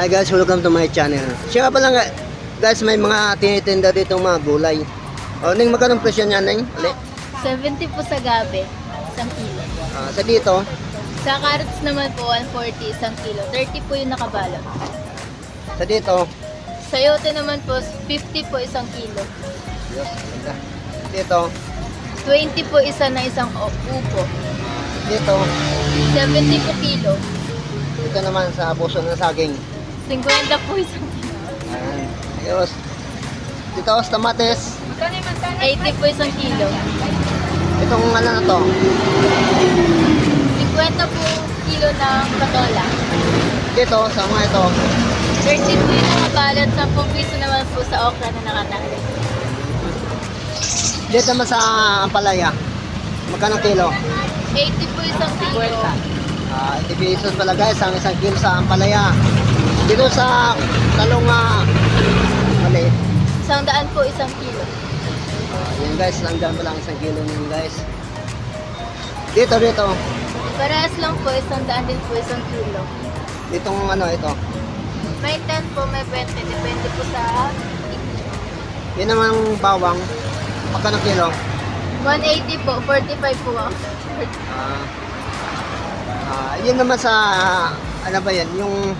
Hi guys, welcome to my channel. Siya nga pala nga, guys, may mga tinitinda dito mga gulay. O, Ning, magkano presyo niya, Ning? Ali? 70 po sa gabi, 1 kilo. Sa dito, Sa carrots naman po, 140, 1 kilo. 30 po yung nakabalot. sa dito, Sa yote naman po, 50 po 1 kilo. Diyos, ganda. Dito, 20 po isa na isang upo. dito, 70 po kilo. dito naman sa puso ng saging. 50 po isang kilo. Ayan. Ayos. Dito, sa tamates, 80 po isang kilo. itong ano na to, 50 po kilo ng patola. dito, sa mga ito, 30 po yung nakabalot, 10 piso naman po sa okra na nakatali. dito naman sa ampalaya. Magkano kilo? 80 po isang kilo. 80 pesos pala guys, ang isang kilo sa ampalaya. Dito sa talong maliit. 100 po isang kilo. Yan guys, nandiyan pa lang isang kilo niyan guys. Dito. Parehas lang po, 100 din po isang kilo. Ditong ano ito. May 10 po, may 20. Depende po sa Yan naman ang bawang. Magkano kilo? 180 po, 45 po ako. Yun naman sa ano ba yan? Yung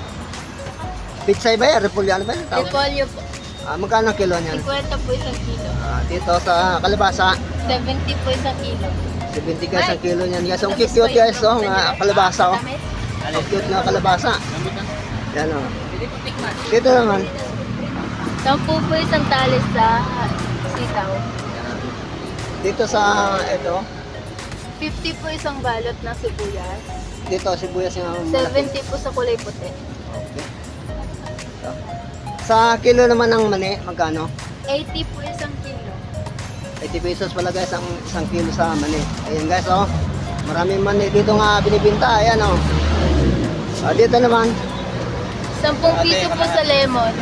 pitsay ba yan? Repolyo ano ba yan? Tawag? Repolyo po, Magkano kilo niyan? 50 po isang kilo. Dito sa kalabasa, 70 po isang kilo. 70 guys ang kilo niyan. Guys, ang cute guys, oh, kalabasa oh. Ang cute na kalabasa. Yan oh. Dito naman, 10 po isang talis sa sitaw. dito sa ito, 50 po isang balot ng sibuyas. dito sibuyas yung malaki. 70 po sa kulay puti. Okay. Sa kilo naman ng mani, magkano? 80 po isang kilo. 80 pesos pala guys ang isang kilo sa mani. Ayan guys oh. Maraming mani dito nga binibinta. Ayan oh. Dito naman, 10 piso po sa lemon.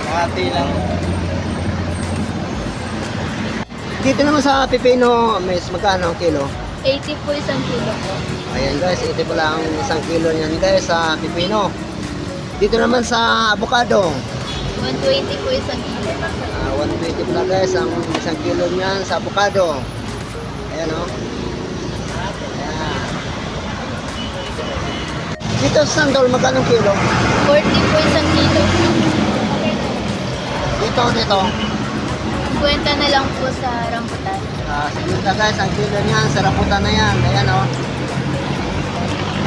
Makati lang. Dito naman sa pipino, mes, magkano ang kilo? 80 po isang kilo po. Ayan guys, ito pala ang isang kilo niyan guys sa pipino. Dito naman sa avocado, 120 po isang kilo. 120 pala guys ang isang kilo niyan sa avocado. Ayan oh. Ayan. Dito sa sandol, magkano ang kilo? 40 po isang kilo. Dito. 50 na lang po sa rambutan. Siguro guys, ang kilo niyan sa rambutan na yan. Ayan oh.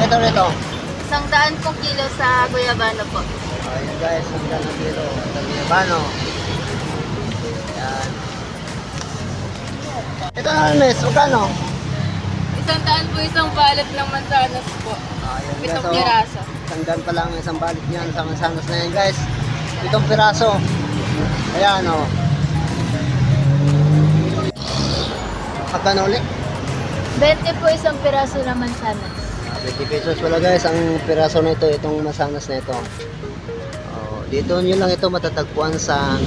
Ito. 100 pong kilo sa guyabano po. Ayan guys, ang ganda ng kilo. Sa Guyabano. Ayan. Ito na mes, magkano? 100 po isang balot ng mansanas po. Ayan guys, 7 piraso. Tandaan pa lang isang balik niyan sa mansanas na yan guys. 7 piraso. Ayan oh. Magkano ulit? 20 po isang piraso ng mansanas. 20 pesos wala guys ang piraso na ito, itong mansanas na ito. Dito nyo lang ito matatagpuan sa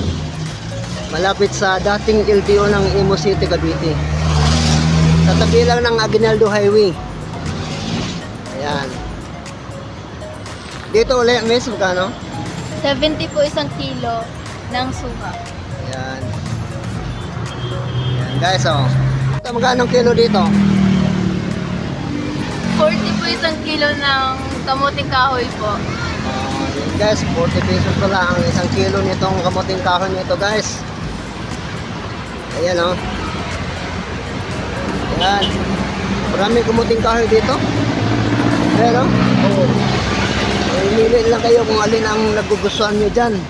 malapit sa dating LTO ng Imo City, Cavite. Sa tabi lang ng Aguinaldo Highway. Ayan. Dito ulit, miss, magkano? 70 po isang kilo ng suha. Ayan. Ayan guys, oh. Ito, magkano kilo dito? 40 po isang kilo ng kamuting kahoy po. Ayan guys, 40 pesos pala ang isang kilo nitong kamuting kahoy nito guys. Ayan oh. Ayan. Maraming kamuting kahoy dito. Ayan oh. Oo. Pili lang kayo kung alin ang nagugustuhan nyo dyan.